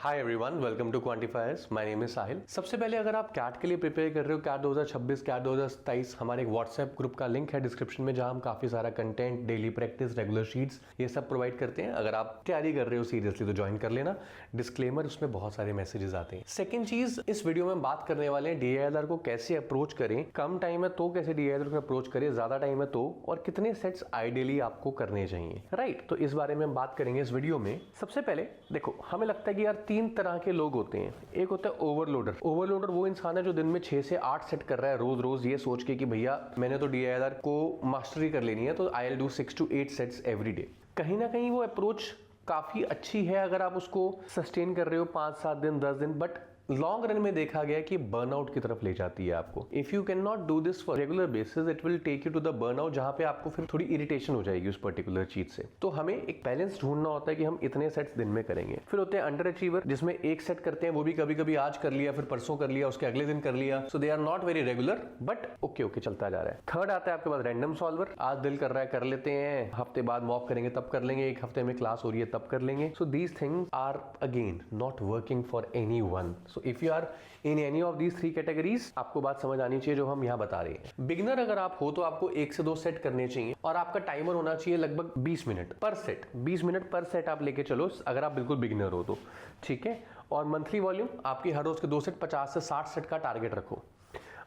Hi everyone, welcome to Quantifiers. My name is Sahil. सबसे पहले अगर आप कैट के लिए प्रिपेयर कर रहे हो, कैट 2026, कैट 2027, हमारे एक व्हाट्सएप ग्रुप का लिंक है डिस्क्रिप्शन में, जहां हम काफी सारा content, daily practice, regular sheets, ये सब प्रोवाइड करते हैं। अगर आप तैयारी कर रहे हो सीरियसली तो ज्वाइन कर लेना। डिस्क्लेमर, उसमें बहुत सारे मैसेजेस आते हैं। सेकंड चीज, इस वीडियो में हम बात करने वाले हैं DILR को कैसे अप्रोच करें। कम टाइम है तो कैसे DILR को अप्रोच करें, ज्यादा टाइम है तो, और कितने सेट्स आइडियली आपको करने चाहिए, राइट। तो इस बारे में हम बात करेंगे इस वीडियो में। सबसे पहले देखो, हमें लगता है कि यार तीन तरह के लोग होते हैं। एक होता है ओवरलोडर। ओवरलोडर वो इंसान है जो दिन में 6 से 8 सेट कर रहा है रोज रोज, ये सोच के कि भैया मैंने तो DILR को मास्टरी कर लेनी है तो I will do 6 to 8 sets every day. कहीं ना कहीं वो अप्रोच काफी अच्छी है अगर आप उसको सस्टेन कर रहे हो 5-7 दिन, 10 दिन, बट लॉन्ग रन में देखा गया कि बर्नआउट की तरफ ले जाती है आपको। If you can not do this for regular basis, it will take you to the burnout, जहां पे आपको फिर थोड़ी इरिटेशन हो जाएगी उस पर्टिकुलर चीज से। तो हमें एक बैलेंस ढूंढना होता है कि हम इतने सेट्स दिन में करेंगे। फिर होते हैं अंडर अचीवर, जिसमें एक सेट करते हैं, वो भी कभी कभी आज कर लिया, फिर परसों कर लिया, उसके अगले दिन कर लिया। So they are not very regular, but okay चलता जा रहा है। थर्ड आता है आपके पास रैंडम सॉल्वर। आज दिल कर रहा है कर लेते हैं, हफ्ते बाद मॉक करेंगे तब कर लेंगे, एक हफ्ते में क्लास हो रही है तब कर लेंगे। So these things are again not working for anyone. So if you are in any of these 3 categories, आपको बात समझ आनी चाहिए जो हम यहां बता रहे हैं। बिगिनर अगर आप हो तो आपको 1 से 2 सेट करने चाहिए, और आपका टाइमर होना चाहिए लगभग 20 मिनट पर सेट। 20 मिनट पर सेट आप लेके चलो अगर आप बिल्कुल बिगिनर हो तो, ठीक है। और मंथली वॉल्यूम आपकी हर रोज के 2 सेट, 50 से 60 सेट का टारगेट रखो।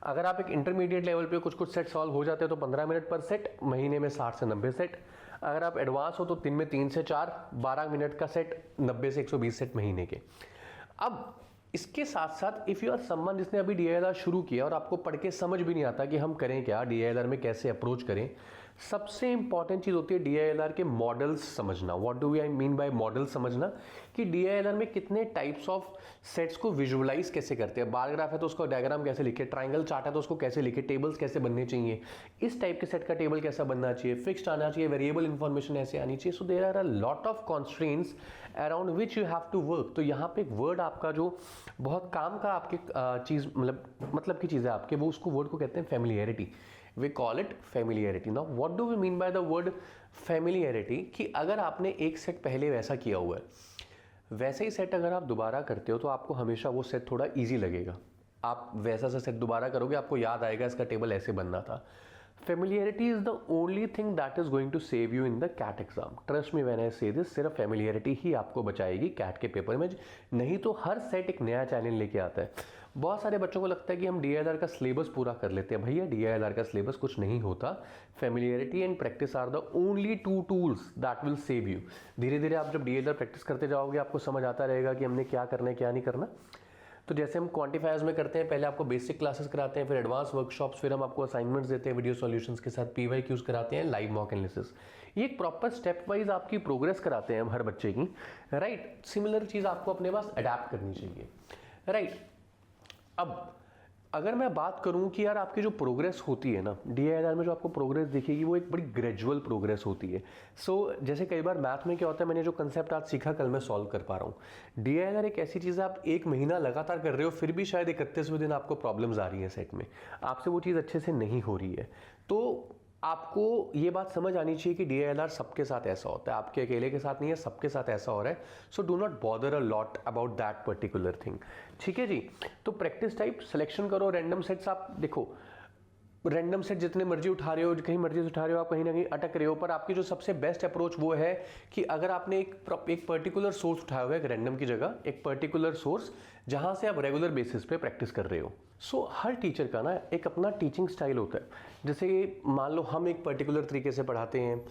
अगर आप एक इंटरमीडिएट लेवल पे कुछ सेट सॉल्व हो जाते हैं तो 15 मिनट पर सेट, महीने में 60 से 90 सेट। अगर आप एडवांस हो तो दिन में 3 से 4, 12 मिनट का सेट, 90 से 120 सेट महीने के। अब इसके साथ साथ इफ यू आर समवन जिसने अभी DILR शुरू किया और आपको पढ़ के समझ भी नहीं आता कि हम करें क्या, DILR में कैसे अप्रोच करें, सबसे इंपॉर्टेंट चीज होती है DILR के मॉडल्स समझना। What do I mean by model समझना, कि DILR में कितने टाइप्स ऑफ सेट्स को विजुअलाइज कैसे करते हैं। बार ग्राफ है तो उसका डायग्राम कैसे लिखे, ट्राइंगल चार्ट है तो उसको कैसे लिखे, टेबल्स कैसे बनने चाहिए, इस टाइप के सेट का टेबल कैसा बनना चाहिए, फिक्स्ड आना चाहिए, वेरिएबल इंफॉर्मेशन ऐसे आनी चाहिए। So there are a lot of constraints around which you have to work. तो यहाँ पे एक वर्ड आपका जो बहुत काम का आपके चीज मतलब की चीज है आपके, वो उसको वर्ड को कहते हैं familiarity. We call it familiarity. Now what do we mean by the word familiarity, कि अगर आपने एक सेट पहले वैसा किया हुआ है, वैसे ही सेट अगर आप दोबारा करते हो तो आपको हमेशा वो सेट थोड़ा इजी लगेगा। आप वैसा सा सेट दोबारा करोगे, आपको याद आएगा इसका टेबल ऐसे बनना था। Familiarity is the only thing that is going to save you in the CAT exam. Trust me when I say this, सिर्फ familiarity ही आपको बचाएगी CAT के पेपर में, नहीं तो हर सेट एक नया चैलेंज लेके आता है। बहुत सारे बच्चों को लगता है कि हम DILR का सिलेबस पूरा कर लेते हैं। भैया DILR का सिलेबस कुछ नहीं होता। Familiarity and practice are the only 2 tools that will save you. धीरे धीरे आप जब DILR प्रैक्टिस करते जाओगे, आपको समझ आता रहेगा कि हमने क्या करना है क्या नहीं करना। तो जैसे हम क्वांटिफायर्स में करते हैं, पहले आपको बेसिक क्लासेस कराते हैं, फिर एडवांस वर्कशॉप्स, फिर हम आपको असाइनमेंट्स देते हैं वीडियो सॉल्यूशंस के साथ, PYQs कराते हैं, लाइव मॉक एनालिसिस। ये एक प्रॉपर स्टेप वाइज आपकी प्रोग्रेस कराते हैं हम हर बच्चे की, राइट। सिमिलर चीज आपको अपने पास अडैप्ट करनी चाहिए, राइट। अब अगर मैं बात करूं कि यार आपकी जो प्रोग्रेस होती है ना DILR में, जो आपको प्रोग्रेस दिखेगी वो एक बड़ी ग्रेजुअल प्रोग्रेस होती है। सो जैसे कई बार मैथ में क्या होता है, मैंने जो कंसेप्ट आज सीखा कल मैं सॉल्व कर पा रहा हूँ। DILR एक ऐसी चीज़ है, आप 1 महीना लगातार कर रहे हो, फिर भी शायद 31वें दिन आपको प्रॉब्लम्स आ रही है सेट में, आपसे वो चीज़ अच्छे से नहीं हो रही है। तो आपको ये बात समझ आनी चाहिए कि DILR सबके साथ ऐसा होता है, आपके अकेले के साथ नहीं है, सबके साथ ऐसा हो रहा है। So do not bother a lot about that particular thing, ठीक है जी। तो प्रैक्टिस टाइप सिलेक्शन करो, रैंडम सेट्स आप देखो, रैंडम सेट जितने मर्जी उठा रहे हो, कहीं मर्जी उठा रहे हो, आप कहीं ना कहीं अटक रहे हो। पर आपकी जो सबसे बेस्ट अप्रोच वो है कि अगर आपने एक पर्टिकुलर सोर्स उठाया हुआ है, एक रैंडम की जगह एक पर्टिकुलर सोर्स, जहां से आप रेगुलर बेसिस पे प्रैक्टिस कर रहे हो। सो हर टीचर का ना एक अपना टीचिंग स्टाइल होता है। जैसे मान लो हम एक पर्टिकुलर तरीके से पढ़ाते हैं,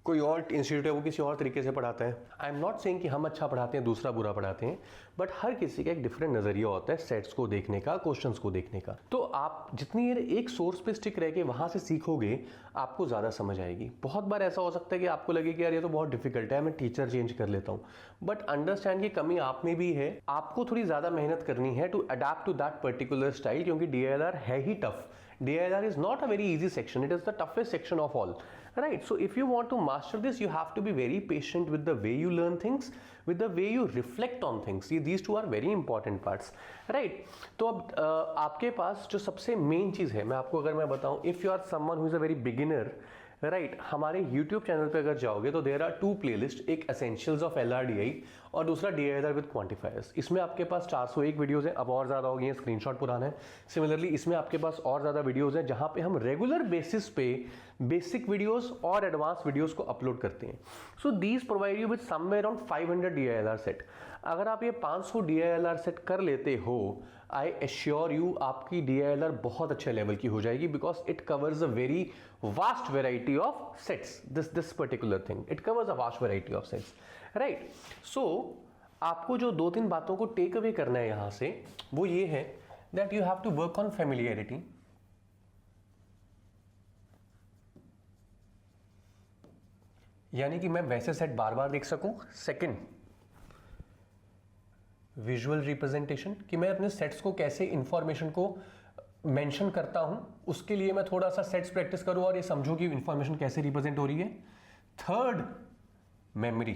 कोई और इंस्टीट्यूट है वो किसी और तरीके से पढ़ाता है। आई एम नॉट सेइंग कि हम अच्छा पढ़ाते हैं दूसरा बुरा पढ़ाते हैं, बट हर किसी का एक डिफरेंट नजरिया होता है सेट्स को देखने का, क्वेश्चंस को देखने का। तो आप जितनी देर एक सोर्स पे स्टिक रह के वहां से सीखोगे, आपको ज्यादा समझ आएगी। बहुत बार ऐसा हो सकता है कि आपको लगे कि यार ये तो बहुत डिफिकल्ट है, मैं टीचर चेंज कर लेता हूं, बट अंडरस्टैंड की कमी आप में भी है, आपको थोड़ी ज्यादा मेहनत करनी है to adapt to that particular style, क्योंकि DILR है ही tough. DILR is not a very easy section, it is the toughest section of all, right? So if you want to master this, you have to be very patient with the way you learn things, with the way you reflect on things. These two are very important parts, right? तो अब आपके पास जो सबसे main चीज है, मैं आपको अगर मैं बताऊं, if you are someone who is a very beginner, right हमारे YouTube चैनल पे अगर जाओगे तो देयर आर 2 प्लेलिस्ट, एक एसेंशियल्स ऑफ LRDI और दूसरा DILR विद क्वांटिफायर्स। इसमें आपके पास 401 वीडियोस हैं, अब और ज़्यादा हो गई हैं, स्क्रीनशॉट पुराना है। सिमिलरली इसमें आपके पास और ज़्यादा वीडियोस हैं जहाँ पे हम रेगुलर बेसिस पे बेसिक वीडियोस और एडवांस वीडियोस को अपलोड करते हैं। So these provide you with somewhere around 500 DILR set. अगर आप ये 500 DILR सेट कर लेते हो, आई एश्योर यू आपकी DILR बहुत अच्छे लेवल की हो जाएगी, because it covers a very vast variety of sets. This particular thing it covers a vast variety of sets, right. So आपको जो 2-3 बातों को टेक अवे करना है यहां से, वो ये है that you have to work on familiarity. यानी कि मैं वैसे सेट बार बार देख सकूं। सेकंड, विजुअल रिप्रेजेंटेशन, कि मैं अपने सेट्स को कैसे इंफॉर्मेशन को मेंशन करता हूं, उसके लिए मैं थोड़ा सा सेट्स प्रैक्टिस करूं और ये समझूं कि इंफॉर्मेशन कैसे रिप्रेजेंट हो रही है। Third, memory.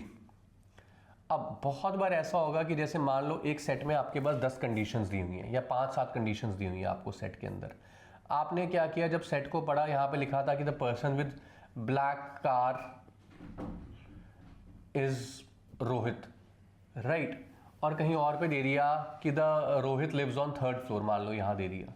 अब बहुत बार ऐसा होगा कि जैसे मान लो एक सेट में आपके पास 10 कंडीशंस दी हुई हैं या 5-7 कंडीशंस दी हुई हैं आपको सेट के अंदर। आपने क्या किया, जब सेट को पढ़ा, यहां पे लिखा था कि the person with black car is Rohit, right, और कहीं और पे दे दिया कि the Rohit lives on 3rd floor, मान लो यहां दे दिया।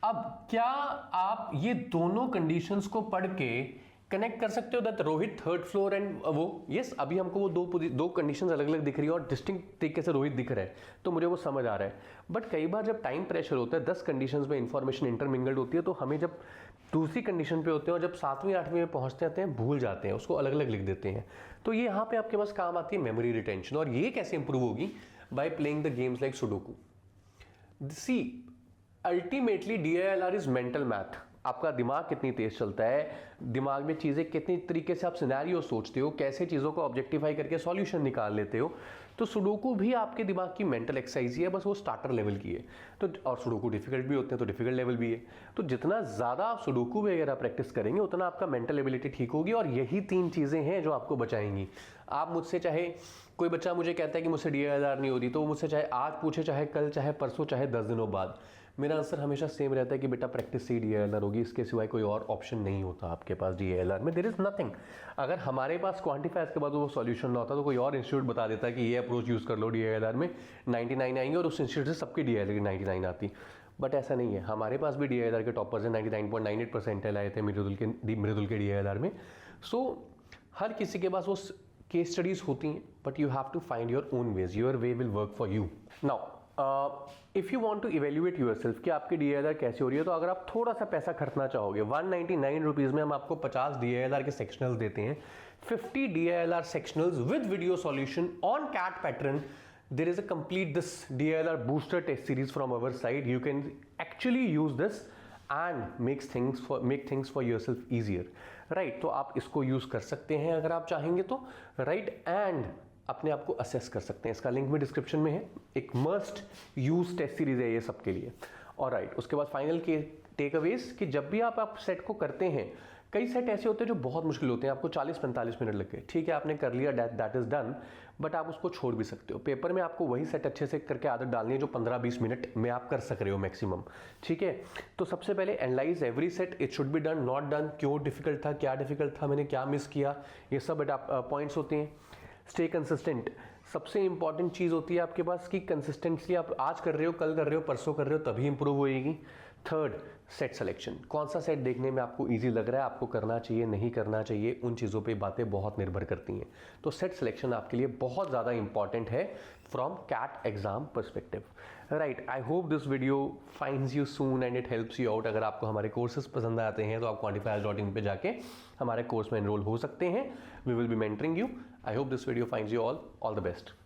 अब क्या आप ये दोनों कंडीशंस को पढ़ के कनेक्ट कर सकते हो that Rohit 3rd floor and वो यस अभी हमको वो दो कंडीशंस अलग अलग दिख रही है और डिस्टिंक्ट तरीके से रोहित दिख रहा है, तो मुझे वो समझ आ रहा है। बट कई बार जब टाइम प्रेशर होता है, 10 कंडीशंस में इंफॉर्मेशन इंटरमिंगल्ड होती है, तो हमें जब दूसरी कंडीशन पे होते हैं और जब 7वीं 8वीं में पहुंचते आते हैं, भूल जाते हैं, उसको अलग अलग लिख देते हैं। तो ये यहाँ पे आपके पास काम आती है मेमोरी रिटेंशन। और ये कैसे इंप्रूव होगी? By playing the games like sudoku. See ultimately DILR is mental math. आपका दिमाग कितनी तेज चलता है, दिमाग में चीजें कितनी तरीके से आप सिनेरियो सोचते हो, कैसे चीजों को ऑब्जेक्टिफाई करके सॉल्यूशन निकाल लेते हो। तो सुडोकू भी आपके दिमाग की मेंटल एक्सरसाइज ही है, बस वो स्टार्टर लेवल की है। तो और सुडोकू डिफिकल्ट भी होते हैं, तो डिफिकल्ट लेवल भी है। तो जितना ज्यादा आप सुडोकू वगैरह प्रैक्टिस करेंगे, उतना आपका मेंटल एबिलिटी ठीक होगी। और यही 3 चीजें हैं जो आपको बचाएंगी। आप मुझसे, चाहे कोई बच्चा मुझे कहता है कि मुझसे DILR नहीं हो रही, तो वो मुझसे चाहे आज पूछे, चाहे कल, चाहे परसों, चाहे 10 दिनों बाद, मेरा आंसर हमेशा सेम रहता है कि बेटा प्रैक्टिस से ही DILR होगी, इसके सिवाय कोई और ऑप्शन नहीं होता आपके पास DILR में। There is nothing. अगर हमारे पास क्वांटिफायर्स के बाद वो सॉल्यूशन ना होता, तो कोई और इंस्टीट्यूट बता देता है कि ये अप्रोच यूज कर लो, DILR में 99 आएंगे, और उस इंस्टीट्यूट से सबकी DILR की 99 आती। बट ऐसा नहीं है, हमारे पास भी DILR के टॉपर्स हैं, 99.98% आए थे मृदुल के DILR में। सो हर किसी के पास वो केस स्टडीज होती हैं, but you have to find your own ways, your way will work for you. Now if you want to evaluate yourself कि आपकी DILR कैसे हो रही है, तो अगर आप थोड़ा सा पैसा खर्चना चाहोगे, 199 रुपीज में हम आपको 50 DILR के सेक्शनल्स देते हैं, 50 DILR sectionals with video solution on CAT pattern. There is a complete this DILR booster test series from our side. You can actually use this and make things for yourself easier, right? तो आप इसको use कर सकते हैं अगर आप चाहेंगे तो, right? And अपने आप को असेस कर सकते हैं। इसका लिंक भी डिस्क्रिप्शन में है। एक मस्ट यूज टेस्ट सीरीज है ये सबके लिए। और राइट, उसके बाद फाइनल के टेक अवेज कि जब भी आप सेट को करते हैं, कई सेट ऐसे होते हैं जो बहुत मुश्किल होते हैं, आपको 40-45 मिनट लग गए, ठीक है, आपने कर लिया, दैट इज डन, बट आप उसको छोड़ भी सकते हो। पेपर में आपको वही सेट अच्छे से करके आदत डालनी है जो 15-20 मिनट में आप कर सक रहे हो मैक्सिमम, ठीक है। तो सबसे पहले analyse every set, it should be done, not done, क्यों डिफिकल्ट था, क्या डिफिकल्ट था, मैंने क्या मिस किया, ये सब पॉइंट्स होते हैं। स्टे कंसिस्टेंट, सबसे इंपॉर्टेंट चीज होती है आपके पास कि कंसिस्टेंटली आप आज कर रहे हो, कल कर रहे हो, परसों कर रहे हो, तभी इंप्रूव होएगी। थर्ड, सेट सिलेक्शन, कौन सा सेट देखने में आपको इजी लग रहा है, आपको करना चाहिए, नहीं करना चाहिए, उन चीज़ों पे बातें बहुत निर्भर करती हैं। तो सेट सिलेक्शन आपके लिए बहुत ज़्यादा इंपॉर्टेंट है from CAT exam perspective, right. I hope this video finds you soon and it helps you out. अगर आपको हमारे कोर्सेज पसंद आते हैं तो आप quantifiers.in पे जाके हमारे कोर्स में एनरोल हो सकते हैं। We will be mentoring you. I hope this video finds you all the best.